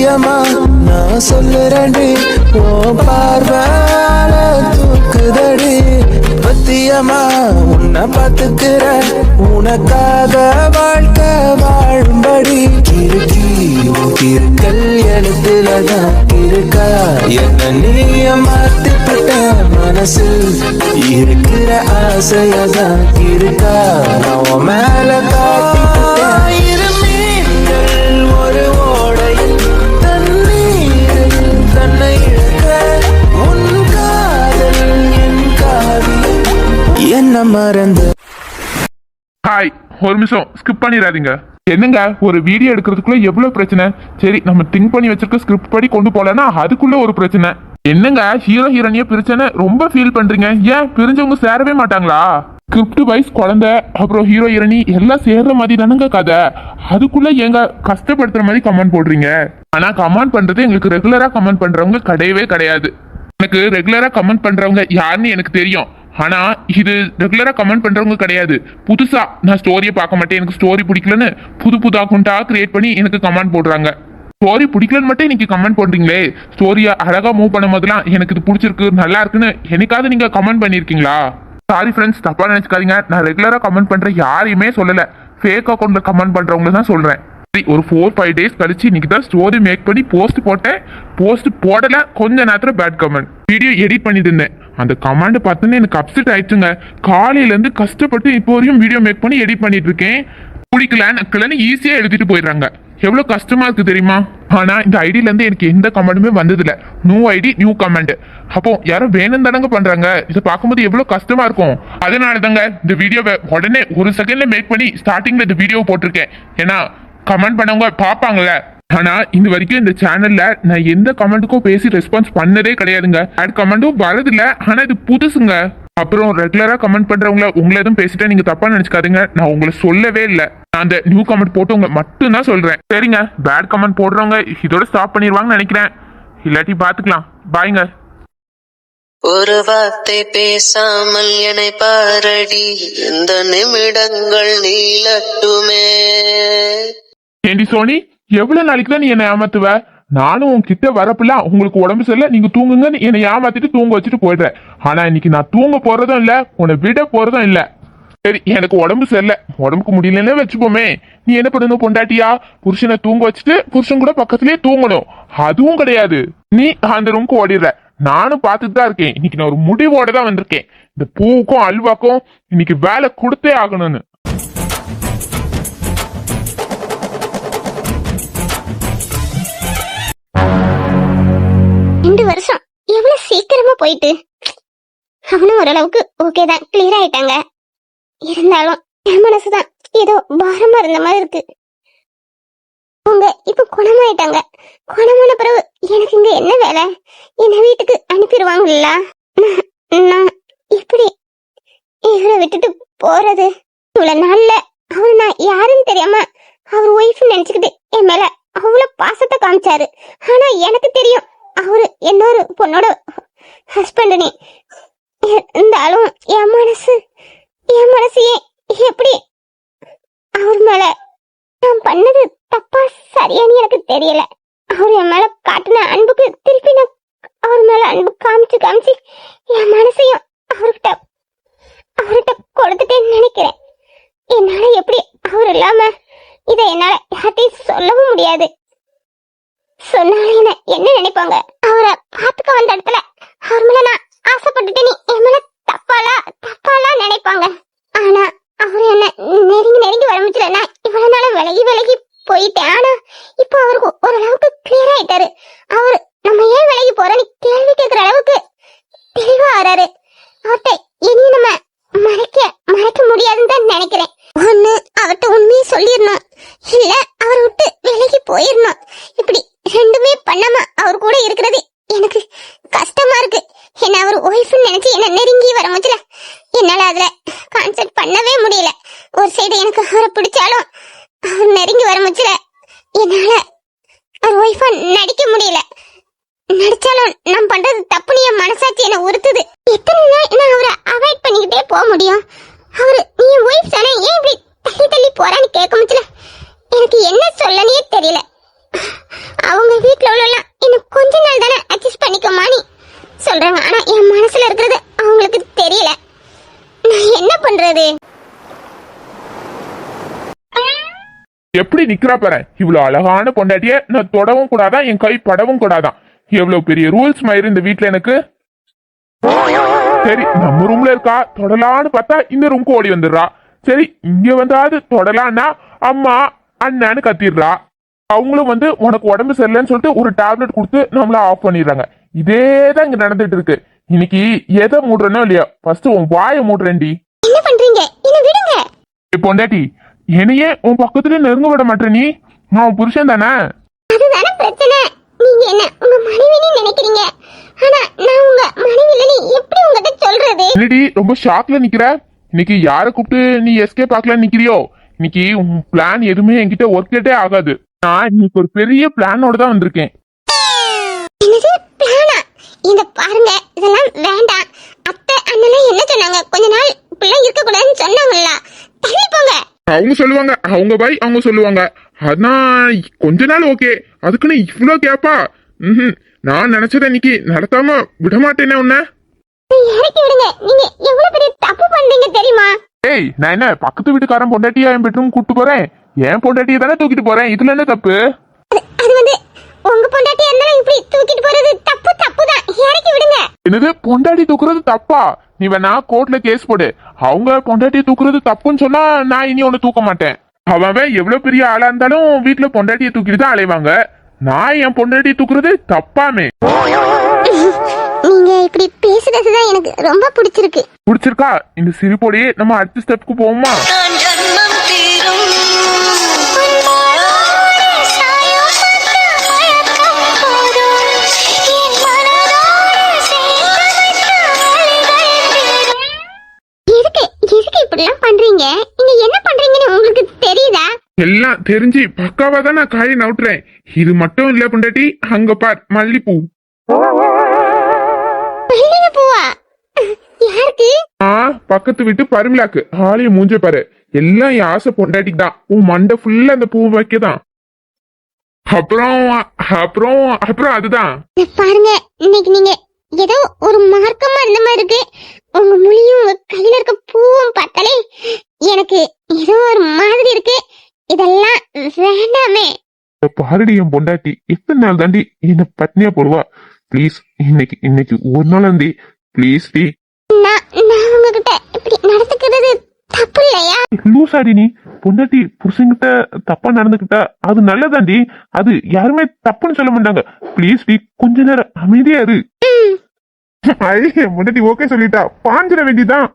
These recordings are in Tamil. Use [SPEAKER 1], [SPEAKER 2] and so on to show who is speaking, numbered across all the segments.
[SPEAKER 1] சத்தியமா நான் சொல்லுறேன்டி ஓ பார்வால தூக்குதடி பத்தியமா உன்னை பார்த்துக்கிற உனக்காக வாழ்க்கை வாழும்படி இருக்கி இருக்கல் எழுத்துலதான் இருக்கா என்ன நீய மாத்திப்பட்ட மனசில் இருக்கிற ஆசையதான் இருக்கா நான் மேல காட்டிக்கிட்டேன் ஒரு ஓடையில் தண்ணீரில் தன்னை இழக்க உன் காதல் என் காவியம் என்ன மறந்து.
[SPEAKER 2] ஹாய், ஒரு நிமிஷம் ஸ்கிப் பண்ணிடாதீங்க. என்னங்க, ஒரு வீடியோ எடுக்கிறதுக்குள்ள எவ்வளவு பிரச்சனை. சரி, நம்ம திங்க் பண்ணி வச்சிருக்க ஸ்கிரிப்ட் படி கொண்டு போலன்னா அதுக்குள்ள ஒரு பிரச்சனை. என்னங்க, ஹீரோ ஹீரோனிய பிரச்சனை ரொம்ப ஃபீல் பண்றீங்க. ஏன் பிரிஞ்சவங்க சேரவே மாட்டாங்களா? ஸ்கிரிப்ட் வைஸ் குழந்தை அப்புறம் ஹீரோ ஹீரோனி எல்லாம் சேர்ற மாதிரி தானங்க கதை. அதுக்குள்ள எங்க கஷ்டப்படுத்துற மாதிரி கமெண்ட் போடுறீங்க. ஆனா கமெண்ட் பண்றது எங்களுக்கு ரெகுலரா கமெண்ட் பண்றவங்க கிடையவே கிடையாது. எனக்கு ரெகுலரா கமெண்ட் பண்றவங்க யாருன்னு எனக்கு தெரியும். ஆனா இது ரெகுலரா கமெண்ட் பண்றவங்க கிடையாது. புதுசா நான் ஸ்டோரியை பார்க்க மாட்டேன், எனக்கு ஸ்டோரி பிடிக்கலன்னு புது அக்கௌண்டா கிரியேட் பண்ணி எனக்கு கமெண்ட் போடுறாங்க. ஸ்டோரி பிடிக்கலன்னு மட்டும் இன்னைக்கு கமெண்ட் பண்றீங்களே, ஸ்டோரியை அழகா மூவ் பண்ணும் போதெல்லாம் எனக்கு இது பிடிச்சிருக்கு நல்லா இருக்குன்னு என்னைக்காவது நீங்க கமெண்ட் பண்ணிருக்கீங்களா? சாரி ஃப்ரெண்ட்ஸ், தப்பா நினைச்சுக்காதீங்க. நான் ரெகுலரா கமெண்ட் பண்ற யாரையுமே சொல்லல, ஃபேக் அக்கௌண்ட்ல கமெண்ட் பண்றவங்க தான் சொல்றேன். ஒரு 4-5 டேஸ் கழிச்சு இன்னைக்கு தான் ஸ்டோரி மேக் பண்ணி போஸ்ட் போட்டேன். போஸ்ட் போடல, கொஞ்ச நேரத்துல பேட் கமெண்ட். வீடியோ எடிட் பண்ணிட்டு இருந்தேன், அந்த கமெண்ட் பார்த்தோன்னே எனக்கு அப்செட் ஆயிடுச்சுங்க. காலையில இருந்து கஷ்டப்பட்டு இப்போ வரையும் வீடியோ மேக் பண்ணி எடிட் பண்ணிட்டு இருக்கேன். பிடிக்கலன்னு ஈஸியா எழுதிட்டு போயிடுறாங்க. எவ்வளவு கஷ்டமா இருக்கு தெரியுமா? ஆனா இந்த ஐடியில இருந்து எனக்கு எந்த கமெண்ட்டுமே வந்ததில்ல. New ID new comment. அப்போ யாரும் வேணும் தானங்க பண்றாங்க. இதை பார்க்கும்போது எவ்வளவு கஷ்டமா இருக்கும். அதனால தாங்க இந்த வீடியோவை உடனே ஒரு செகண்ட்ல மேக் பண்ணி ஸ்டார்டிங்ல இந்த வீடியோ போட்டிருக்கேன். ஏன்னா கமெண்ட் பண்ணவங்க பார்ப்பாங்கல்ல. ஆனா இது வரைக்கும் இந்த சேனல்ல நான் எந்த கமெண்ட்டுக்கும் பேசி ரெஸ்பான்ஸ் பண்ணதே கிடையாதுங்க. அது கமெண்ட்டும் வரதில்ல. ஆனா இது புதுசுங்க. அப்புறம் ரெகுலரா கமெண்ட் பண்றவங்கள உங்களை எதுவும் பேசிட்டா நீங்க தப்பா நினைச்சுக்காதீங்க. நான் உங்களை சொல்லவே இல்லை. நான் அந்த நியூ கமெண்ட் போட்டவங்க மட்டும் தான் சொல்றேன். சரிங்க, பேட் கமெண்ட் போடுறவங்க இதோட ஸ்டாப் பண்ணிடுவாங்கன்னு நினைக்கிறேன். இல்லாட்டி பாத்துக்கலாம். பாய்ங்க.
[SPEAKER 3] ஒரு வார்த்தை பேசாமல் என்னை பாரடி, இந்த நிமிடங்கள் நீளட்டுமே.
[SPEAKER 2] ஏண்டி சோனி, எவ்வளவு நாளைக்கு தான் நீ என்னை ஏமாத்துவ? நானும் உன்கிட்ட வரப்பெல்லாம் உங்களுக்கு உடம்பு சரியில்லை, நீங்க தூங்குங்கன்னு என்னை ஏமாத்திட்டு தூங்க வச்சுட்டு போயிடுறேன். ஆனா இன்னைக்கு நான் தூங்க போறதும் இல்ல, உன்னை விட போறதும் இல்ல. சரி, எனக்கு உடம்பு சரியில்லை, உடம்புக்கு முடியலன்னே வச்சுப்போமே. நீ என்ன பண்ணணும், பொண்டாட்டியா புருஷனை தூங்க வச்சுட்டு புருஷன் கூட பக்கத்துலயே தூங்கணும். அதுவும் கிடையாது, நீ அந்த ரூமுக்கு ஓடிடுற. நானும் பார்த்துட்டு தான் இருக்கேன். இன்னைக்கு நான் ஒரு முடிவோட தான் வந்திருக்கேன். இந்த பூவுக்கும் அல்வாக்கும் இன்னைக்கு வேலை கொடுத்தே ஆகணும்னு.
[SPEAKER 4] வருஷம் எவ்வளவு சீக்கிரமா போயிட்டு. அவனும் ஓரளவுக்கு ஓகே தான், கிளியர் ஆயிட்டாங்க. இருந்தாலும் என் மனசுதான் ஏதோ பாரமா இருந்த மாதிரி இருக்கு. அவங்க இப்ப குணமாயிட்டாங்க. குணமான பிறகு எனக்கு இங்க என்ன வேலை? என்ன வீட்டுக்கு அனுப்பிடுவாங்கல்ல. நான் இப்படி இவரை விட்டுட்டு போறது? இவ்வளவு நாள்ல அவரு நான் யாருன்னு தெரியாம அவர் ஒய்ஃப் நினைச்சுக்கிட்டு என் மேல அவ்வளவு பாசத்தை காமிச்சாரு. ஆனா எனக்கு தெரியும் அவரு இன்னொரு பொண்ணோட ஹஸ்பண்ட். இருந்தாலும் என் மனசு எப்படி அவர் மேல நான் பண்ணது தப்பா சரியானு எனக்கு தெரியல. அவர் என் மேல காட்டின அன்புக்கு திருப்பி நான் அவர் மேல அன்பு காமிச்சு என் மனசையும் அவர்கிட்ட கொடுத்துட்டேன்னு நினைக்கிறேன். என்னால எப்படி அவர் இல்லாம இதை என்னால யார்ட்டையும் சொல்லவும் முடியாது. சொன்னாலும் என்ன நினைப்பாங்க? அவரை பாத்துக்க வந்த இடத்துல அவர் மேல நான் ஆசைப்பட்டுட்டேன்னு என் மேல தப்பாலா நினைப்பாங்க. ஆனா அவரு என்ன நெருங்கி வரமிச்சல. நான் இவ்வளவு நாள விலகி போயிட்டேன். ஆனா இப்ப அவருக்கு ஓரளவுக்கு கிளியர் ஆயிட்டாரு. அவரு நம்ம ஏன் விலகி போறோம்னு கேள்வி கேட்கிற அளவுக்கு தெளிவா ஆறாரு. அவர்கிட்ட இனி நம்ம மறைக்க முடியாதுன்னு தான் நினைக்கிறேன். ஒண்ணு அவர்கிட்ட உண்மையை சொல்லிடணும், இல்ல அவரை விட்டு விலகி போயிடணும். இப்படி ரெண்டுமே பண்ணாம அவர் கூட இருக்கிறது எனக்கு கஷ்டமா இருக்கு. என்ன அவர் ஒய்ஃப்னு நினைச்சு என்ன நெருங்கி வர முடியல. என்னால அதுல கான்சென்ட் பண்ணவே முடியல. ஒரு சைடு எனக்கு அவரை பிடிச்சாலும் அவர் நெருங்கி வர முடியல. என்னால அவர் ஒய்ஃபா நடிக்க முடியல. நடிச்சாலும் நான் பண்றது தப்புன்னு என் மனசாட்சி என்ன உறுத்துது. எத்தனை நாள் நான் அவரை அவாய்ட் பண்ணிக்கிட்டே போக முடியும்? அவரு நீ ஒய்ஃப் தானே, ஏன் இப்படி தள்ளி போறான்னு கேட்க முடியல. எனக்கு என்ன சொல்லனே தெரியல. அவங்க வீட்ல உள்ளலாம் இன்னும் கொஞ்ச நாள் தானே அட்ஜஸ்ட் பண்ணிக்கோமான்னு சொல்றாங்க. ஆனா என் மனசுல இருக்கிறது அவங்களுக்கு தெரியல. நான் என்ன பண்றது?
[SPEAKER 2] எப்படி நிக்கிறா பாரு. இவ்வளவு அழகான பொண்டாட்டிய நான் தொடவும் கூடாதான், என் கை படவும் கூடாதான். எவ்வளவு பெரிய ரூல்ஸ் மயிறு இந்த வீட்டுல எனக்கு. சரி, நம்ம ரூம்ல இருக்கா, தொடலான்னு பார்த்தா இந்த ரூம்க்கு ஓடி வந்துடுறா. சரி, இங்க வந்தாது தொடலான்னா அம்மா அண்ணான்னு கத்திடுறா. அவங்களும் வந்து உனக்கு உடம்பு சரியில்லைன்னு சொல்லிட்டு ஒரு டேப்லெட் கொடுத்து நம்மள ஆஃப் பண்ணிடுறாங்க. இதேதான் இங்க நடந்துட்டு இருக்கு. இன்னைக்கு எதை மூடுறனோ இல்லையா, ஃபர்ஸ்ட் உன் வாயை மூடுறேன்டி.
[SPEAKER 4] என்ன பண்றீங்க? என்ன விடுங்க.
[SPEAKER 2] பொண்டாட்டி, என்னையே உன் பக்கத்துல நெருங்க விட மாட்டேன். நீ நான் புருஷன் தானே.
[SPEAKER 4] அதுதானே பிரச்சனை. நீங்க என்ன உங்க மனைவின்னு நினைக்கிறீங்க, ஆனா நான் உங்க மனைவி இல்லைன்னு எப்படி உங்ககிட்ட சொல்றது?
[SPEAKER 2] என்னடி ரொம்ப ஷாக்ல நிக்கிற? இன்னைக்கு யாரை கூப்பிட்டு நீ எஸ்கேப் ஆக்கலான்னு நிக்கிறியோ? இன்னைக்கு உன் பிளான் எதுவுமே என்கிட்ட ஒர்க் அவுட்டே ஆகாது. நான் இன்னைக்கு ஒரு பெரிய பிளானோட தான் வந்திருக்கேன்.
[SPEAKER 4] என்னது பிளானா? இந்த பாருங்க, இதெல்லாம் வேண்டாம். அத்தை அண்ணன் என்ன சொன்னாங்க? கொஞ்ச நாள் இப்படிலாம் இருக்க கூடாதுன்னு சொன்னாங்கல்ல. தள்ளி போங்க.
[SPEAKER 2] அவங்க சொல்லுவாங்க, அவங்க பாய் அவங்க சொல்லுவாங்க. அதான் கொஞ்ச நாள் ஓகே, அதுக்குன்னு இவ்வளோ கேப்பா? நான் நினைச்சத இன்னைக்கு நடத்தாம விட மாட்டேனே உன்ன.
[SPEAKER 4] இறக்கி விடுங்க. நீங்க எவ்வளவு பெரிய தப்பு பண்றீங்க தெரியுமா?
[SPEAKER 2] ஏய், நான் என்ன பக்கத்து வீட்டுக்காரன் பொண்டாட்டியா என் பெட்ரூம் கூட்டு போறேன்? என் பொண்டாட்டியை தானே தூக்கிட்டு போறேன். இதுல என்ன தப்பு?
[SPEAKER 4] அது வந்து உங்க பொண்டாட்டியா இருந்தாலும் இப்படி தூக்கிட்டு போறது தப்பு தான். இறக்கி விடுங்க.
[SPEAKER 2] என்னது பொண்டாட்டி தூக்குறது தப்பா? நீ வேணா கோர்ட்ல கேஸ் போடு. அவங்க பொண்டாட்டி தூக்குறது தப்புன்னு சொன்னா நான் இனி ஒண்ணு தூக்க மாட்டேன். அவன் எவ்வளவு பெரிய ஆளா இருந்தாலும் வீட்டுல பொண்டாட்டியை தூக்கிட்டு தான் அலைவாங்க. நான் என் பொண்டாட்டியை தூக்குறது தப்பாமே.
[SPEAKER 4] நீங்க இப்படி பேசுறதுதான் எனக்கு ரொம்ப பிடிச்சிருக்கு.
[SPEAKER 2] பிடிச்சிருக்கா? இந்த சிரிப்போடையே நம்ம அடுத்த ஸ்டெப்க்கு போவோமா?
[SPEAKER 3] நான் ஜன்மம் தீரும்
[SPEAKER 4] எதுக்கு இப்படிலாம் பண்றீங்க? நீங்க என்ன பண்றீங்கன்னு உங்களுக்கு தெரியுதா?
[SPEAKER 2] எல்லாம் தெரிஞ்சு பக்காவா தான் நான் காயை நவுட்டுறேன். இது மட்டும் இல்ல பொண்டாட்டி, அங்க பார் மல்லிப்பூ.
[SPEAKER 4] பூவா? யாருக்கு?
[SPEAKER 2] பக்கத்து வீட்டு பருமிலாக்கு. ஆளைய மூஞ்ச பாரு. எல்லாம் என் ஆசை பொண்டாட்டிக்கு தான். உன் மண்டை ஃபுல்லா அந்த பூ வைக்கதான். அப்புறம் அப்புறம் அப்புறம் அதுதான்
[SPEAKER 4] பாருங்க, இன்னைக்கு நீங்க ஏதோ ஒரு மார்க்கமா இருந்த மாதிரி இருக்கு. உங்க மொழியும் உங்க கையில இருக்க பூவும் பார்த்தாலே எனக்கு ஏதோ ஒரு மாதிரி இருக்கு. இதெல்லாம் வேண்டாமே.
[SPEAKER 2] பாருடி என் பொண்டாட்டி எத்தனை நாள் தாண்டி என்ன பட்னியா போடுவா? பிளீஸ் இன்னைக்கு ஒரு நாள் வந்து பிளீஸ் டி.
[SPEAKER 4] நான் உங்ககிட்ட இப்படி நடந்துக்கிறது தப்பு இல்லையா?
[SPEAKER 2] லூசாடி நீ. பொண்டாட்டி புருஷன்கிட்ட தப்பா நடந்துக்கிட்டா அது நல்லதாண்டி. அது யாருமே தப்புன்னு சொல்ல மாட்டாங்க. பிளீஸ் டி, கொஞ்ச நேரம் அமைதியா இரு. ஐயே, பொண்டாட்டி ஓகே சொல்லிட்டா, பாஞ்சிட வேண்டிதான்.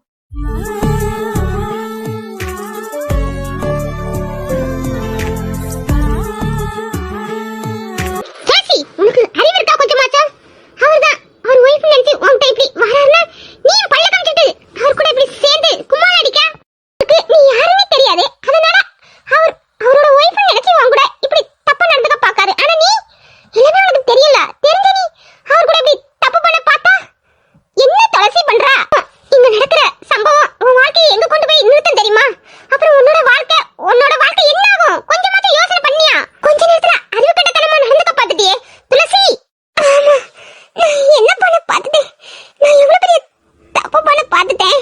[SPEAKER 4] உனக்கு அறிவு இருக்கா கொஞ்சமாச்சும்? அவர்தான் அவர் ஒய்ஃப் நினைச்சு உன்கிட்ட இப்படி வராருன்னா நீ பல்ல காமிச்சிட்டு அவர் கூட இப்படி சேர்ந்து கும்மாள் அடிக்க? நீ யாருமே தெரியாது, அதனால அவரோட ஒய்ஃப் நினைச்சு உன் கூட இப்படி தப்பு நடந்துக்க பாக்காரு. ஆனா நீ எல்லாமே உனக்கு தெரியல. தெரிஞ்ச நீ அவர் கூட இப்படி தப்பு பண்ண பார்த்தா என்ன துளசி பண்றா? இங்க நடக்கிற சம்பவம் உன் வாழ்க்கையை எங்க கொண்டு போய் நிறுத்தும் தெரியுமா? அப்புறம் உன்னோட வாழ்க்கை என்ன ஆகும்? கொஞ்சமாச்சும் யோசனை பண்ணியா? கொஞ்ச நேரத்துல அறிவு கட்டத்தனமா நடந்துக்க பார்த்துட்டியே துளசி. ஆமா, நான் என்ன பண்ண பார்த்துட்டேன்? நான் எவ்வளவு பெரிய தப்பு பண்ண பார்த்துட்டேன்.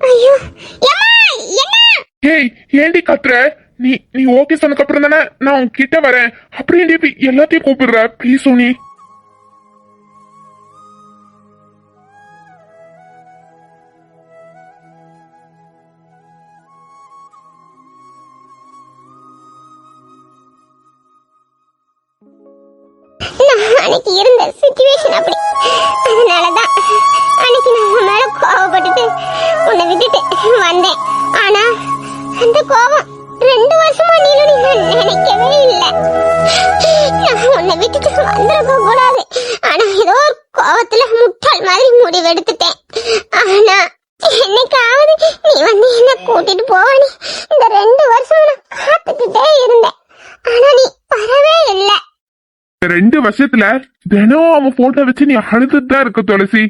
[SPEAKER 4] ஐயோ ஏம்மா, என்ன?
[SPEAKER 2] ஏய், ஏண்டி கத்துற? நீ ஓகே சொன்னதுக்கு அப்புறம் தானே நான் உன் கிட்ட வரேன். அப்படியே எல்லாத்தையும் கூப்பிடுற. ப்ளீஸ் சோனி.
[SPEAKER 4] அன்னைக்கு இருந்த சிச்சுவேஷன் அப்படி. அதனாலதான் அன்னைக்கு நான் உன் மேல கோவப்பட்டுட்டு உன்னை விட்டுட்டு வந்தேன். ஆனா அந்த கோவம் 2 வருஷமா நீளும் நான் நினைக்கவே இல்லை. நான் உன்னை விட்டுட்டு வந்திருக்க கூடாது. ஆனா ஏதோ ஒரு கோவத்துல முட்டாள் மாதிரி முடிவெடுத்துட்டேன். ஆனா என்னைக்காவது நீ வந்து என்ன கூட்டிட்டு போவானி இந்த 2 வருஷம் நான் காத்துக்கிட்டே இருந்தேன். ஆனா நீ வரவே இல்லை.
[SPEAKER 2] 2 வருஷத்துல தினம் அவன் போட்டோ வச்சு நீ அழுதுட்டு தான் இருக்க துளசி.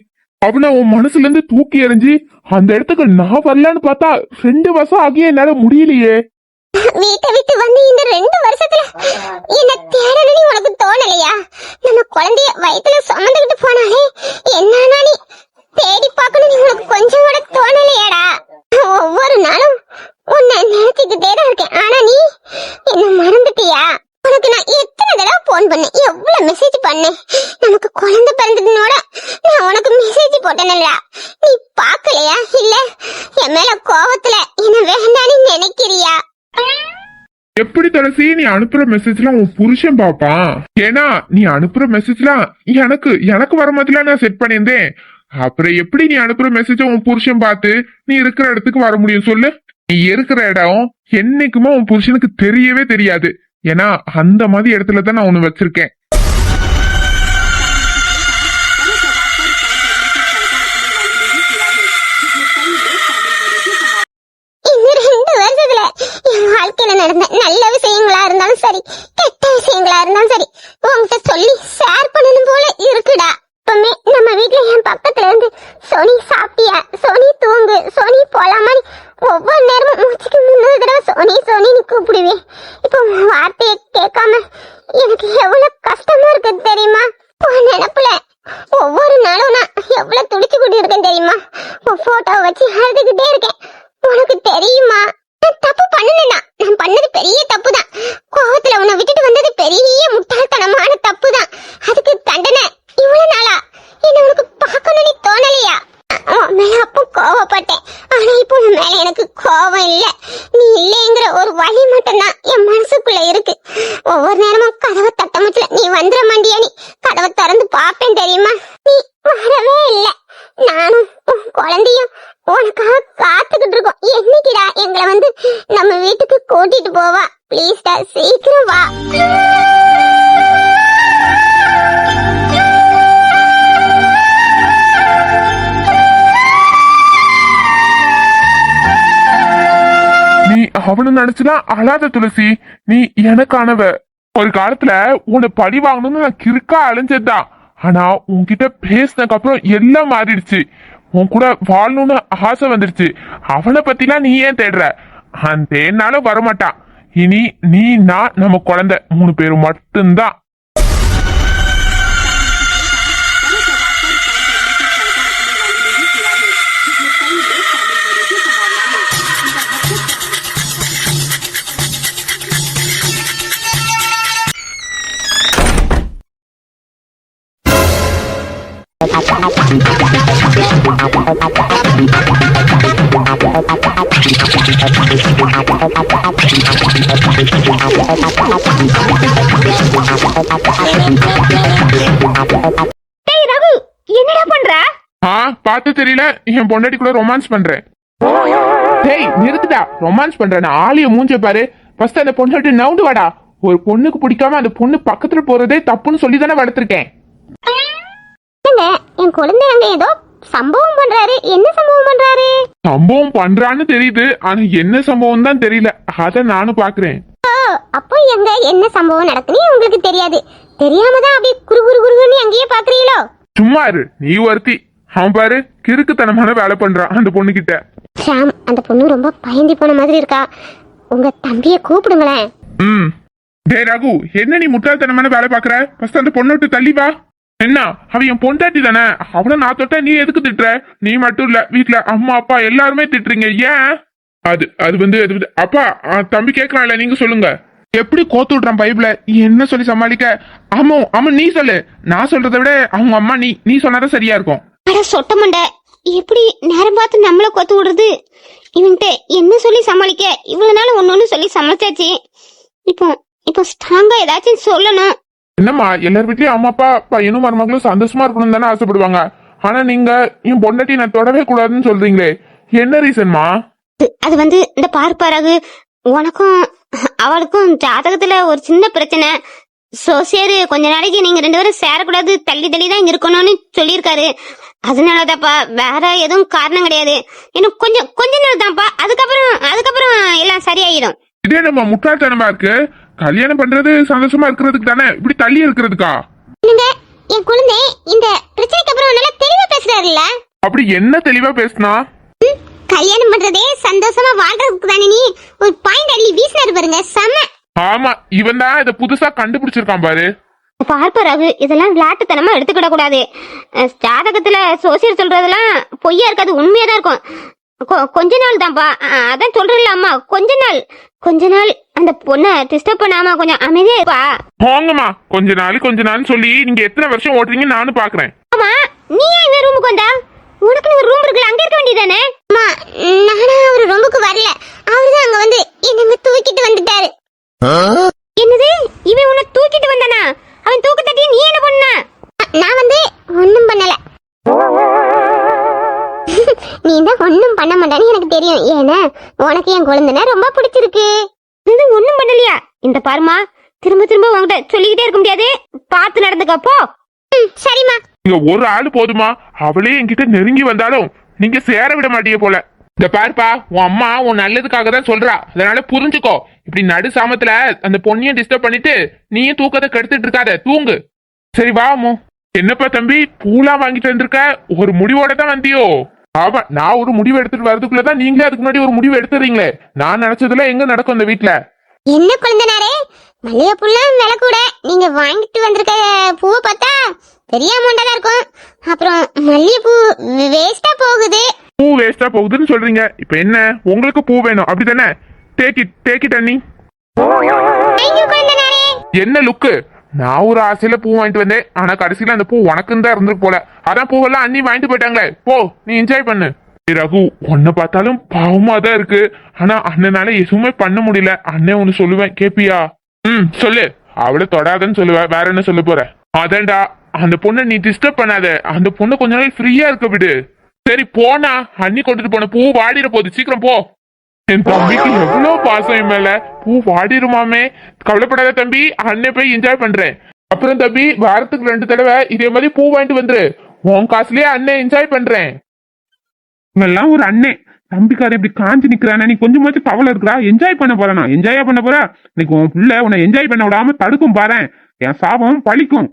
[SPEAKER 2] அவனை உன் மனசுல இருந்து தூக்கி எறிஞ்சு அந்த இடத்துக்கு நான் வரலான்னு பார்த்தா 2 வருஷம் ஆகிய என்னால முடியலையே.
[SPEAKER 4] வீட்டை விட்டு வந்து இந்த 2 வருஷத்துல என்ன தேடணும்னு உனக்கு தோணலையா? நம்ம குழந்தைய வயித்துல சுமந்துக்கிட்டு போனாலே என்னன்னா நீ தேடி பார்க்கணும்னு உனக்கு கொஞ்சம் கூட தோணலையாடா? ஒவ்வொரு நாளும் உன்னை நினைச்சுக்கிட்டே தான் இருக்கேன். ஆனா நீ என்ன மறந்துட்டியா? உனக்கு நான் எத்தனை தடவை போன் பண்ணேன், எவ்வளவு மெசேஜ் பண்ணேன். நமக்கு குழந்தை பிறந்ததுனோட நான் உனக்கு மெசேஜ் போட்டேன்ல, நீ பாக்கலையா? இல்ல என் மேல கோவத்துல என்ன வேண்டான்னு நினைக்கிறியா?
[SPEAKER 2] எப்படி துளசி நீ அனுப்புற மெசேஜ்லாம் உன் புருஷன் பாப்பான்? ஏன்னா நீ அனுப்புற மெசேஜ்லாம் எனக்கு வர மாதிரிலாம் நான் செட் பண்ணியிருந்தேன். அப்புறம் எப்படி நீ அனுப்புற மெசேஜ உன் புருஷன் பார்த்து நீ இருக்கிற இடத்துக்கு வர முடியும் சொல்லு? நீ இருக்கிற இடம் என்னைக்குமே உன் புருஷனுக்கு தெரியவே தெரியாது. ஏன்னா அந்த மாதிரி இடத்துல தான் நான் ஒண்ணு வச்சிருக்கேன்.
[SPEAKER 4] என் வாழ்க்கையில நடந்த நல்ல விஷயங்களா இருந்தாலும் சரி, கெட்ட விஷயங்களா இருந்தாலும் சரி, உன்கிட்ட சொல்லி ஷேர் பண்ணணும் போல இருக்குடா. இப்பமே நம்ம வீட்டுல என் பக்கத்துல இருந்து சோனி சாப்பிட்டியா, சோனி தூங்கு, சோனி போலாமா, ஒவ்வொரு நேரமும் மூச்சுக்கு 3 தடவை சோனி சோனின்னு கூப்பிடுவேன். இப்போ வார்த்தையை கேட்காம எனக்கு எவ்வளவு கஷ்டமா இருக்கு தெரியுமா? உன் நினப்புல ஒவ்வொரு நாளும் நான் எவ்வளவு துடிச்சுக்கிட்டு இருக்கேன் தெரியுமா? உன் போட்டோவை வச்சு அழுதுகிட்டே இருக்கேன். உனக்கு தெரியுமா? நான் தப்பு பண்ணலனா, நான் பண்ணது பெரிய தப்பு தான். கோவத்துல உன்னை விட்டுட்டு வந்தது பெரிய முட்டாள்தனமான தப்பு தான். அதுக்கு தண்டனை இவ்வளவு நாளா என்ன உனக்கு பார்க்கணும்னு தோணலையா? உன் மேல அப்போ கோவப்பட்டேன். ஆனா இப்போ உன் மேல எனக்கு கோவம் இல்ல. நீ இல்லைங்கிற ஒரு வழி மட்டும்தான் என் மனசுக்குள்ள இருக்கு. ஒவ்வொரு நேரமும் கதவை தட்டமுச்சுல நீ வந்துட மாட்டியா? நீ கதவை திறந்து பாப்பேன் தெரியுமா? நீ வரவே இல்ல. நானும் உன் குழந்தையும் உனக்காக காத்துக்கிட்டு இருக்கோம். என்னைக்குடா எங்களை வந்து நம்ம வீட்டுக்கு கூட்டிட்டு போவா? ப்ளீஸ்டா சீக்கிரம் வா.
[SPEAKER 2] நீ அவனு நினைச்சுதான் அழாத துளசி. நீ எனக்கானவ. ஒரு காலத்துல உன்னை பழி வாங்கணும்னு நான் கிறுக்கா அலைஞ்சதுதான். ஆனா உன்கிட்ட பேசினதுக்கு அப்புறம் எல்லாம் மாறிடுச்சு. உன் கூட வாழணும்னு ஆசை வந்துடுச்சு. அவனை பத்திலாம் நீ ஏன் தேடுற? அந்த தேடினாலும் வரமாட்டான். இனி நீ நான் நம்ம குழந்தை 3 பேரும் மட்டும்தான்.
[SPEAKER 4] என்னடா பண்ற?
[SPEAKER 2] பார்த்து தெரியல, என் பொண்டாட்டி கூட ரொமான்ஸ் பண்றேன். டேய் நிறுத்துடா, ரொமான்ஸ் பண்றேன். ஆளிய மூஞ்ச பாரு. ஃபர்ஸ்ட் அந்த பொண்ணு நவுண்டு வாடா. ஒரு பொண்ணுக்கு பிடிக்காம அந்த பொண்ணு பக்கத்துல போறதே தப்புன்னு சொல்லி தானே வளர்த்திருக்கேன்.
[SPEAKER 4] என் குழந்தை அங்க ஏதோ சம்பவம் பண்றாரு. என்ன சம்பவம் பண்றாரு?
[SPEAKER 2] சம்பவம் பண்றான்னு தெரியுது, ஆனா என்ன சம்பவம் தான் தெரியல. அத நானும் பாக்குறேன்.
[SPEAKER 4] அப்போ எங்க என்ன சம்பவம் நடக்குன்னு உங்களுக்கு தெரியாது. தெரியாம தான் அப்படியே குரு குரு குருன்னு அங்கேயே பாக்குறீங்களோ?
[SPEAKER 2] சும்மா இரு, நீ ஒருத்தி. அவன் பாரு கிறுக்குத்தனமான வேலை பண்றான் அந்த பொண்ணு கிட்ட.
[SPEAKER 4] ஷாம், அந்த பொண்ணு ரொம்ப பயந்து போன மாதிரி இருக்கா. உங்க தம்பிய கூப்பிடுங்களேன்.
[SPEAKER 2] டே ரகு, என்ன நீ முட்டாள்தனமான வேலை பாக்குற? ஃபர்ஸ்ட் அந்த பொண்ணை விட்டு தள்ளி வா. என்ன, அவ என் பொண்டாட்டி தானே. அவனை நான் தொட்டா நீ எதுக்கு திட்டுற? நீ மட்டும் இல்ல, வீட்டுல அம்மா அப்பா எல்லாருமே திட்டுறீங்க. ஏன்? அது வந்து அப்பா தம்பி கேட்கறான்ல, நீங்க சொல்லுங்க. எப்படி கோத்து விடுறான் பைப்ல? என்ன சொல்லி சமாளிக்க? ஆமா நீ சொல்லு. நான் சொல்றதை விட அவங்க அம்மா நீ சொன்னாதான் சரியா இருக்கும்.
[SPEAKER 4] அட சொட்ட மண்டை, எப்படி நேரம் பார்த்து நம்மள கோத்து விடுறது? இவன்கிட்ட என்ன சொல்லி சமாளிக்க? இவ்வளவு நாள் ஒன்னொன்னு சொல்லி சமாளிச்சாச்சு. இப்போ ஸ்ட்ராங்கா ஏதாச்சும் சொல்லணும்.
[SPEAKER 2] என்னம்மா, எல்லார் வீட்லயும் அம்மா அப்பா பையனும் மருமகளும் சந்தோஷமா இருக்கணும் தானே ஆசைப்படுவாங்க. ஆனா நீங்க என் பொண்டாட்டி நான் தொடவே கூடாதுன்னு சொல்றீங்களே, என்ன ரீசன்மா?
[SPEAKER 4] அது வந்து இந்த பார்ப்பாராகு உனக்கும் அவளுக்கும் ஜாதகத்துல ஒரு சின்ன பிரச்சனை. சரி, கொஞ்ச நாளைக்கு நீங்க 2 பேரும் சேரக்கூடாது, தள்ளி தள்ளி தான் இருக்கணும்னு சொல்லியிருக்காரு. அதனாலதான்ப்பா, வேற எதுவும் காரணம் கிடையாது. இன்னும் கொஞ்ச நாள் தான்ப்பா, அதுக்கப்புறம் எல்லாம் சரியாயிடும்.
[SPEAKER 2] இதே நம்ம முட்டாள்தனமா இருக்கு. கல்யாணம் பண்றது சந்தோஷமா இருக்கிறதுக்கு தானே, இப்படி தள்ளி இருக்கிறதுக்கா?
[SPEAKER 4] என் குழந்தை இந்த பிரச்சனைக்கு அப்புறம் நல்லா தெளிவா பேசுறாருல்ல.
[SPEAKER 2] அப்படி என்ன தெளிவா பேசினா?
[SPEAKER 4] கல்யாணம் பண்றதே சந்தோஷமா வாழ்றதுக்கு தானே. நீ ஒரு பாயிண்ட் அள்ளி வீசினாரு பாருங்க, செம்ம.
[SPEAKER 2] ஆமா, இவன் தான் இதை புதுசா கண்டுபிடிச்சிருக்கான் பாரு.
[SPEAKER 4] பார்ப்ப ரகு, இதெல்லாம் விளையாட்டுத்தனமா எடுத்துக்கிட கூடாது. ஜாதகத்துல சோசியல் சொல்றதெல்லாம் பொய்யா இருக்காது, உண்மையா தான் இருக்கும். கொஞ்ச நாள் தான்ப்பா, அதான் சொல்றேன்ல அம்மா, கொஞ்ச நாள் அந்த பொண்ணை டிஸ்டர்ப் பண்ணாம கொஞ்சம் அமைதியா இருப்பா.
[SPEAKER 2] போங்கம்மா, கொஞ்ச நாள் சொல்லி நீங்க எத்தனை வருஷம் ஓட்டுறீங்கன்னு நானும் பாக்குறேன்.
[SPEAKER 4] ஆமா, நீ ஏன் இந்த ரூமுக்கு வந்தா? உனக்கு ஒரு ரூம் இருக்குல்ல, அங்க இருக்க வேண்டியதானே? அம்மா, நானா ஒரு ரூமுக்கு வரல, அவர்தான் அங்க வந்து என்ன தூக்கிட்டு வந்துட்டாரு. என்னது, இவன் உன்னை தூக்கிட்டு வந்தானா? அவன் தூக்கு தட்டி நீ என்ன பண்ண? நான் வந்து ஒண்ணும் பண்ணல. நீ தான் ஒண்ணும் பண்ண மாட்டான்னு எனக்கு தெரியும். ஏன்னா உனக்கு என் குழந்தைனா ரொம்ப பிடிச்சிருக்கு. இது ஒண்ணும் பண்ணலையா? இந்த பாருமா, திரும்ப உன்கிட்ட சொல்லிக்கிட்டே இருக்க முடியாது, பார்த்து நடந்துக்கப்போ. சரிம்மா.
[SPEAKER 2] இங்க ஒரு ஆளு போதுமா? அவளே என்கிட்ட நெருங்கி வந்தாலும் நீங்க சேர விட மாட்டீங்க போல. இந்த பாருப்பா, உன் அம்மா உன் நல்லதுக்காக தான் சொல்றா, அதனால புரிஞ்சுக்கோ. இப்படி நடு சாமத்துல அந்த பொண்ணையும் டிஸ்டர்ப் பண்ணிட்டு நீயும் தூக்கத்தை கெடுத்துட்டு இருக்காத, தூங்கு. சரி வா அம்மு. என்னப்பா தம்பி, பூலாம் வாங்கிட்டு வந்திருக்க? ஒரு முடிவோட தான் வந்தியோ? ஆமா, நான் ஒரு முடிவு எடுத்துட்டு வரதுக்குள்ளதான் நீங்களே அதுக்கு முன்னாடி ஒரு முடிவு எடுத்துறீங்களே. நான் நினைச்சதுல எங்க நடக்கும் இந்த வீட்டுல?
[SPEAKER 4] என்ன குழந்தைனாரே, மல்லிகைப்பூலாம் விலை கூட. நீங்க வாங்கிட்டு வந்திருக்க பூவை பார்த்தா பெரிய அமௌண்டா தான் இருக்கும். அப்புறம் மல்லிகைப்பூ வேஸ்டா போகுது.
[SPEAKER 2] பூ வேஸ்டா போகுதுன்னு சொல்றீங்க. இப்ப என்ன, உங்களுக்கு பூ வேணும் அப்படித்தானே? டேக் அண்ணி. என்ன லுக்கு? நான் ஒரு ஆசையில பூ வாங்கிட்டு வந்தேன், ஆனா கடைசியில அந்த பூ உனக்குன்னு தான் இருந்திருக்கு போல. அதான் பூவெல்லாம் அண்ணி வாங்கிட்டு போயிட்டாங்களே. போ, நீ என்ஜாய் பண்ணு. ரகு, உன்னை பார்த்தாலும் பாவமா தான் இருக்கு, ஆனா அண்ணனால எதுவுமே பண்ண முடியல. அண்ணன் ஒண்ணு சொல்லுவேன், கேப்பியா? சொல்லு. அவளை தொடாதன்னு சொல்லுவேன், வேற என்ன சொல்ல போற? அதான்டா, அந்த பொண்ணை நீ டிஸ்டர்ப் பண்ணாத. அந்த பொண்ணை கொஞ்ச நாள் ஃப்ரீயா இருக்க விடு. சரி போனா, அண்ணி கொண்டுட்டு போன பூ வாடிட போகுது, சீக்கிரம் போ. என் தம்பிக்கு எவ்வளவு பாசம் என் மேல. பூ வாடிருமாமே, கவலைப்படாத தம்பி, அண்ணன் போய் என்ஜாய் பண்றேன். அப்புறம் தம்பி, வாரத்துக்கு 2 தடவை இதே மாதிரி பூ வாங்கிட்டு வந்துரு. உன் காசுலயே அண்ணன் என்ஜாய் பண்றேன். இவெல்லாம் ஒரு அண்ணன், தம்பிக்கார இப்படி காஞ்சி நிக்கிறானே, நீ கொஞ்சமாச்சும் கவலை இருக்கிறா? என்ஜாய் பண்ண போறானா? என்ஜாயா பண்ண போற? இன்னைக்கு உன் பிள்ளை உன்னை என்ஜாய் பண்ண விடாம தடுக்கும் பாரு. என் சாபம் பழிக்கும்.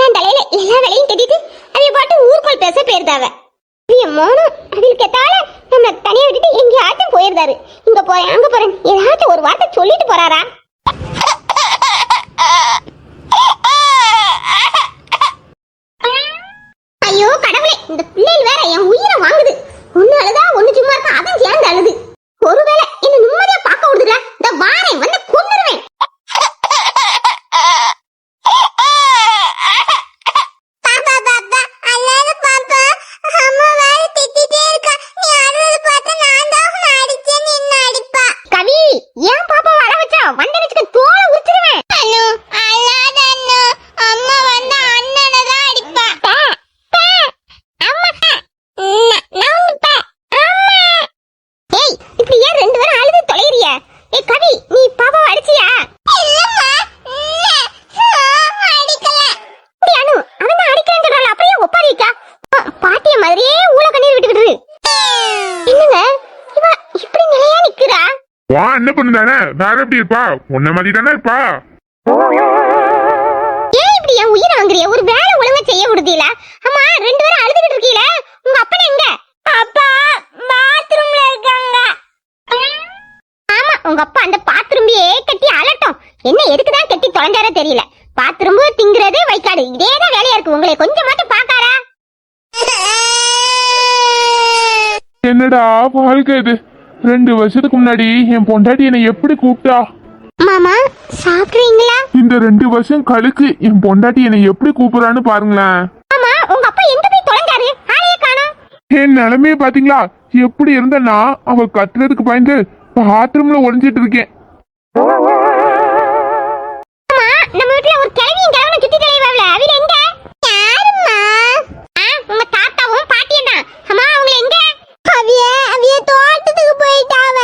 [SPEAKER 4] என் தலையில எல்லா வேலையும் கட்டிட்டு அவைய பாட்டு ஊருக்குள் பேச போயிருந்தாவ. மோனும் அதில் கேட்டால நம்ம தனியா விட்டுட்டு எங்கேயாச்சும் போயிருந்தாரு. இங்க போறேன் அங்க போறேன் ஏதாச்சும் ஒரு வார்த்தை சொல்லிட்டு போறாரா? ஐயோ கடவுளே, இந்த பிள்ளைகள் வேற என் உயிரை வாங்குது. ஒண்ணு அழுதா ஒண்ணு சும்மா இருக்கா, அதான் சேர்ந்து அழுது. ஒருவேளை என்ன நிம்மதியா பார்க்க விடுதுல, இந்த வாரேன் வந்து கொன்னுருவேன்.
[SPEAKER 2] என்ன பண்ணுதானே, வேற எப்படி இருப்பா? உன்ன மாதிரி தானே இருப்பா.
[SPEAKER 4] ஏன் இப்படி என் உயிரை வாங்குறிய? ஒரு வேலை ஒழுங்கா செய்ய விடுதீல? அம்மா, 2 பேரும் அழுதுகிட்டு இருக்கீல, உங்க அப்பன் எங்க? அப்பா பாத்ரூம்ல இருக்காங்க. ஆமா, உங்க அப்பா அந்த பாத்ரூம்லயே கட்டி அலட்டும். என்ன எதுக்குதான் கட்டி தொலைஞ்சாரோ தெரியல. பாத்ரூம் திங்கிறது வைக்காடு, இதேதான் வேலையா இருக்கு. உங்களை கொஞ்சமாச்சும் பாக்காரா?
[SPEAKER 2] என்னடா வாழ்க்கை இது? 2 வருஷத்துக்கு முன்னாடி என் பொண்டாட்டி என்னை எப்படி கூப்பிட்டா?
[SPEAKER 4] மாமா சாப்பிடுறீங்களா?
[SPEAKER 2] இந்த 2 வருஷம் கழிச்சு என் பொண்டாட்டி என்னை எப்படி கூப்பிடுறான்னு பாருங்களேன்.
[SPEAKER 4] மாமா, உங்க அப்பா எங்க போய் தொலைஞ்சாரு? ஆளையே காணோம்.
[SPEAKER 2] என் நிலைமைய பாத்தீங்களா? எப்படி இருந்தேன்னா அவ கத்துறதுக்கு பயந்து பாத்ரூம்ல ஒளிஞ்சிட்டு இருக்கேன்.
[SPEAKER 4] நம்ம வீட்ல ஒரு கிழவியும் கிழவனும் சுத்தி தலைவாப்ல, அவங்க எங்க? யாரும்மா? உங்க தாத்தாவும் பாட்டியும் தான். அம்மா, அவங்க எங்க? அவிய தோட்டத்துக்கு போயிட்டாவ.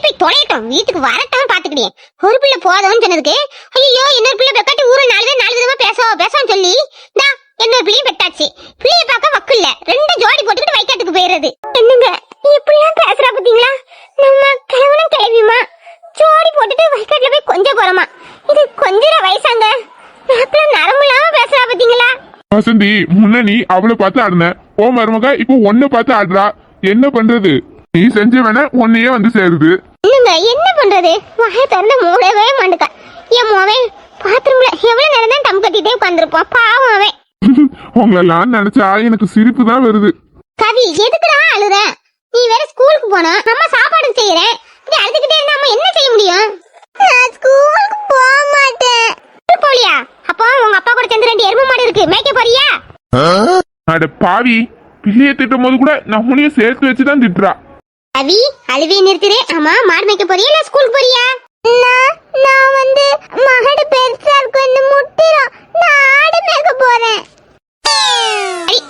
[SPEAKER 4] போய் தொலையட்டும், வீட்டுக்கு வரட்டும் பாத்துக்கிட்டேன். ஒரு பிள்ளை போதும்னு சொன்னதுக்கு ஐயோ இன்னொரு பிள்ளை பெக்காட்டி ஊரு 4 விதமா பேசவும் சொல்லி இன்னொரு பிள்ளையும் பெட்டாச்சு. பிள்ளைய பார்க்க வக்கு இல்ல, 2 ஜோடி போட்டுக்கிட்டு வைக்காட்டுக்கு போயிடுறது. என்னங்க இப்படிலாம்
[SPEAKER 2] வசந்தி, முன்ன நீ அவளை பார்த்து ஆடுன, ஓ மருமக இப்போ ஒன்ன பார்த்து ஆடுறா. என்ன பண்றது? நீ செஞ்ச வேணா உன்னையே வந்து சேருது.
[SPEAKER 4] என்னங்க என்ன பண்றது? வாய திறந்து மூடவே மாட்டேங்க. என் மோவன் பாத்ரூம்ல எவ்வளவு நேரம் தான் டம் கட்டிட்டே உட்காந்துருப்பான். பாவம் அவன்.
[SPEAKER 2] உங்களெல்லாம் நினைச்சா எனக்கு சிரிப்பு தான் வருது.
[SPEAKER 4] கவி, எதுக்குடா அழுற? நீ வேற ஸ்கூலுக்கு போனா அம்மா சாப்பாடு செய்யறேன். நீ அழுதுகிட்டே இருந்தா அம்மா என்ன செய்ய முடியும்? நான் ஸ்கூலுக்கு போக மாட்டேன். போலியா? அப்போ உங்க அப்பா கூட சேர்ந்து 2 எருமை மாடு இருக்கு, மேய்க்க போறியா?
[SPEAKER 2] அட பாவி, பிள்ளைய திட்டும் போது கூட நம்மளையும் சேர்த்து வச்சுதான் திட்டுறா.
[SPEAKER 4] கவி, அழுவே நிறுத்துறே. அம்மா மாடு மேய்க்க போறியா இல்ல ஸ்கூலுக்கு போறியா? நான் வந்து மகடு பெருசா இருக்கு முட்டிரும். நான் ஆடு மேய்க்க போறேன்.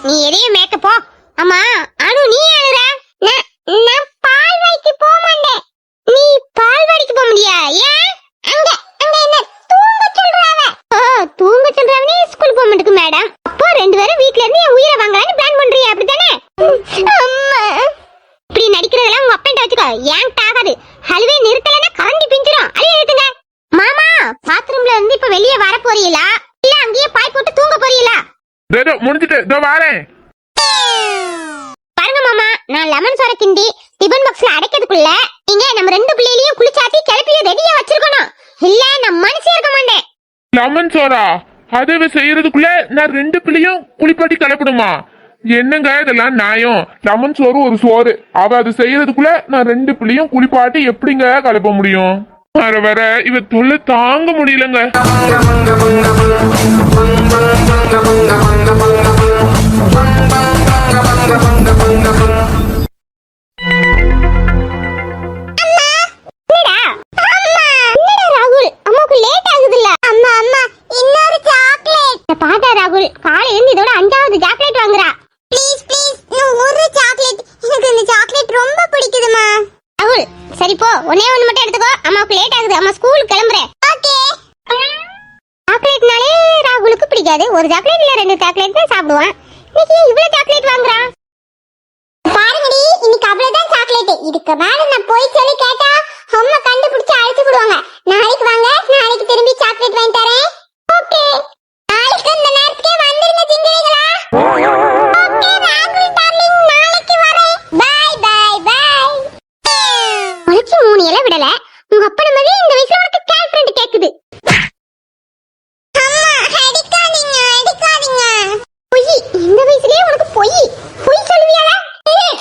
[SPEAKER 4] நீ எதையும் மேய்க்க போ. அம்மா அனு, நீ அழுற? நான் பால்வாடிக்கு போக மாட்டேன். நீ பால்வாடிக்கு போக முடியா? ஏன்? அங்க அங்க என்ன தூங்க சொல்றாவ? ஓ, தூங்க சொல்றாவனே ஸ்கூல் போக மாட்டேங்க மேடம். அப்போ 2 பேரும் வீட்ல இருந்து என் உயிரை வாங்கலாம்னு பிளான் பண்றியா? அப்படிதானே? அம்மா, இப்படி நடிக்கிறதெல்லாம் உங்க அப்பன்ட்ட வச்சுக்கோ. ஏன்ட்ட ஆகாது. ஹல்வே நிறுத்தலன்னா கரண்டி பிஞ்சிரும். அழி நிறுத்துங்க. மாமா, பாத்ரூம்ல இருந்து இப்ப வெளியே வர போறீங்களா இல்ல அங்கேயே பாய் போட்டு தூங்க போறீங்களா?
[SPEAKER 2] முடிஞ்சிட்டு இதோ வாரேன்.
[SPEAKER 4] பாருங்க மாமா, நான் லெமன் சோற கிண்டி டிபன் பாக்ஸ்ல அடைக்கிறதுக்குள்ள நீங்க நம்ம 2 பிள்ளைகளையும் குளிச்சாட்டி கிளப்பி ரெடியா வச்சிருக்கணும். இல்ல நான் மனசே இருக்க மாட்டேன்.
[SPEAKER 2] லெமன் சோறா? அதை செய்யறதுக்குள்ள நான் 2 பிள்ளையும் குளிப்பாட்டி கிளப்பணுமா? என்னங்க இதெல்லாம் நியாயம்? லெமன் சோறு ஒரு சோறு, அவ அது செய்யறதுக்குள்ள நான் 2 பிள்ளையும் குளிப்பாட்டி எப்படிங்க கிளப்ப முடியும்? வர வர இவ தொல்லை தாங்க முடியலங்க.
[SPEAKER 4] சரி போ, ஒண்ணே ஒண்ணு மட்டும் எடுத்துக்கோ. அம்மாவுக்கு லேட் ஆகுது, அம்மா ஸ்கூலுக்கு கிளம்புறேன். ஓகே. சாக்லேட்னாலே ராகுலுக்கு பிடிக்காது. ஒரு சாக்லேட் இல்ல 2 சாக்லேட் தான் சாப்பிடுவான். இன்னைக்கு இவ்வளவு சாக்லேட் வாங்குறான். பாருங்கடி, இன்னைக்கு அவ்வளவுதான் சாக்லேட். இதுக்கு மேல நான் போய் சொல்லி கேட்டா அம்மா கண்டுபிடிச்சு அழைச்சு விடுவாங்க. நாளைக்கு வாங்க, நாளைக்கு திரும்பி சாக்லேட் வாங்கி தரேன். ஓகே. நாளைக்கு இந்த நேரத்துக்கே வந்துருங்க ஜிங்கிரிகளா. ஓகே ராகுல் டார்லிங், நாளைக்கு வரேன். Bye bye bye. உனக்கு 3 இலை விடல. உங்க அப்பன மாதிரி இந்த வயசுல உனக்கு கேர்ள் ஃப்ரெண்ட் கேக்குது. அம்மா அடிக்காதீங்க அடிக்காதீங்க. பொய், இந்த வயசுலயே உனக்கு பொய் சொல்லுவியாடா?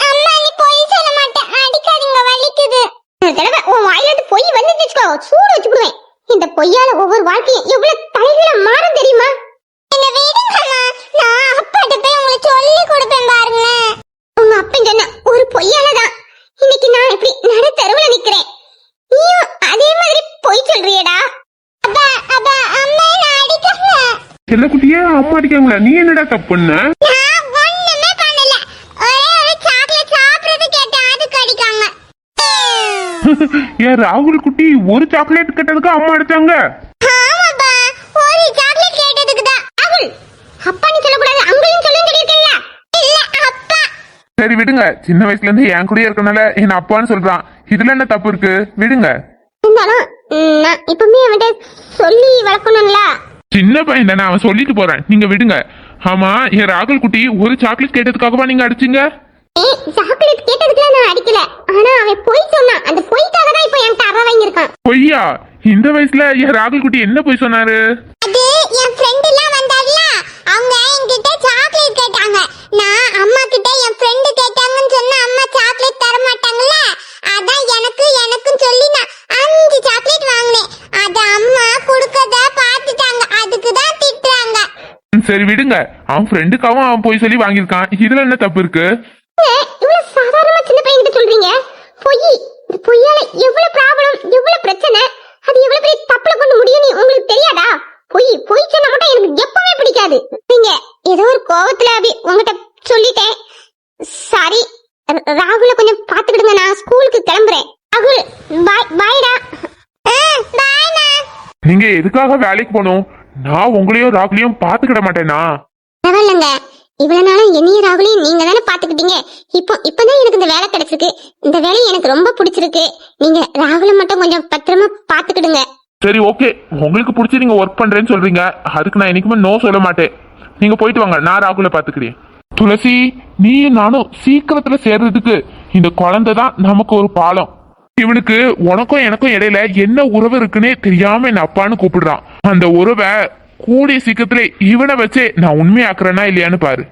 [SPEAKER 4] அம்மா நீ பொய் சொல்ல மாட்டேன், அடிக்காதீங்க வலிக்குது. இந்த தடவை உன் வாயில இருந்து பொய் வந்துச்சு வெச்சுக்கோ, சூடு வச்சு விடுவேன். இந்த பொய்யால ஒவ்வொரு வாழ்க்கையும் எவ்வளவு தலைகீழ மாறும் தெரியுமா? என்ன விடுங்கம்மா, நான் அப்பாட்ட போய் உங்களுக்கு சொல்லி கொடுப்பேன் பாருங்க. உங்க அப்பன் சொன்ன ஒரு பொய்யாலதான் இன்னைக்கு நான் இப்படி நடு தெருவுல நிக்கிறேன். நீயும் அதே மாதிரி பொய் சொல்றியடா. அப்பா அப்பா, அம்மா நான் அடிக்கல.
[SPEAKER 2] செல்லக்குட்டியே, அம்மா அடிக்காங்களா? நீ என்னடா தப்பு பண்ண?
[SPEAKER 4] நான் ஒண்ணுமே பண்ணல. ஒரே ஒரு சாக்லேட் சாப்பிடுறது கேட்டேன், அதுக்கு அடிக்காங்க.
[SPEAKER 2] ஏன் ராகுல் குட்டி, ஒரு சாக்லேட் கேட்டதுக்கு அம்மா அடிச்சாங்க?
[SPEAKER 4] ஆமாப்பா, ஒரு சாக்லேட் கேட்டதுக்கு தான். ராகுல், அப்பா நீ சொல்லக்கூடாது, அங்கேயும் சொல்லுன்னு சொல்லியிருக்கேன்ல. இல்ல அப்பா.
[SPEAKER 2] சரி விடுங்க, சின்ன வயசுல இருந்து என் கூடயே இருக்கனால என்ன அப்பான்னு சொல்றான். இதுல என்ன தப்பு இருக்கு? விடுங்க.
[SPEAKER 4] இருந்தாலும் நான் இப்பவுமே அவன்கிட்ட சொல்லி வளர்க்கணும்ல.
[SPEAKER 2] சின்ன பையன் தானே, அவன் சொல்லிட்டு போறேன், நீங்க விடுங்க. ஆமா, என் ராகுல் குட்டி ஒரு சாக்லேட் கேட்டதுக்காகவா நீங்க அடிச்சீங்க?
[SPEAKER 4] சாக்லேட் கேட்டதுக்குலாம் நான் அடிக்கல. ஆனா அவன் பொய் சொன்னான். அந்த பொய்க்காக தான் இப்போ என்கிட்ட அற வாங்கியிருக்கான்.
[SPEAKER 2] பொய்யா? இந்த வயசுல என் ராகுல் குட்டி என்ன பொய் சொன்னாரு?
[SPEAKER 4] அது என் ஃப்ரெண்ட் எல்லாம் வந்தார்ல, அவங்க என்கிட்ட சாக்லேட் கேட்டாங்க. நான் அம்மா கிட்ட என் ஃப்ரெண்ட் கேட்டாங்கன்னு சொன்னா அம்மா சாக்லேட் தர மாட்டாங்கல்ல, அதான் எனக்கும் சொல்லி நான் 5 சாக்லேட் வாங்கினேன். அத அம்மா கொடுக்கத பாத்துட்டாங்க, அதுக்கு தான் திட்டுறாங்க.
[SPEAKER 2] சரி விடுங்க, அவன் ஃப்ரெண்டுக்காகவும் அவன் பொய் சொல்லி வாங்கியிருக்கான். இதுல என்ன தப்பு இருக்கு?
[SPEAKER 4] இவ்வளவு சாதாரணமா சின்ன பையன்கிட்ட சொல்றீங்க? பொய், இந்த பொய்யால எவ்வளவு ப்ராப்ளம், எவ்வளவு பிரச்சனை, அது எவ்வளவு பெரிய தப்புல கொண்டு முடியும்னு உங்களுக்கு தெரியாதா? பொய் சொன்னா மட்டும் எனக்கு எப்பவுமே பிடிக்காது. நீங்க ஏதோ ஒரு கோவத்துல அப்படி உங்ககிட்ட சொல்லிட்டேன். சாரி. ராகுல கொஞ்சம் பாத்துக்கிடுங்க, நான் ஸ்கூலுக்கு கிளம்புறேன். ராகுல் பாய்டா. பாய்மா.
[SPEAKER 2] நீங்க எதுக்காக வேலைக்கு போகணும்? நான் உங்களையும் ராகுலையும் பாத்துக்கிட மாட்டேனா?
[SPEAKER 4] பரவாயில்லங்க, இவ்வளவு நாளும் என்னையும் ராகுலையும் நீங்க தானே பாத்துக்கிட்டீங்க. இப்பதான் எனக்கு இந்த வேலை கிடைச்சிருக்கு. இந்த வேலை எனக்கு ரொம்ப பிடிச்சிருக்கு. நீங்க ராகுல மட்டும் கொஞ்சம் பத்திரமா பாத்துக்கிடுங்க.
[SPEAKER 2] சரி ஓகே, உங்களுக்கு பிடிச்சி நீங்க ஒர்க் பண்றேன்னு சொல்றீங்க, அதுக்கு நான் என்னைக்குமே நோ சொல்ல மாட்டேன். நீங்க போயிட்டு வாங்க, நான் ராகுல பாத்துக்கிறேன். துளசி, நீயும் நானும் சீக்கிரத்துல சேர்றதுக்கு இந்த குழந்தை தான் நமக்கு ஒரு பாலம். இவனுக்கு உனக்கும் எனக்கும் இடையில என்ன உறவு இருக்குன்னே தெரியாம என்ன அப்பான்னு கூப்பிடுறான். அந்த உறவை கூடிய சீக்கிரத்துல இவனை வச்சே நான் உண்மையாக்குறேனா இல்லையான்னு பாரு.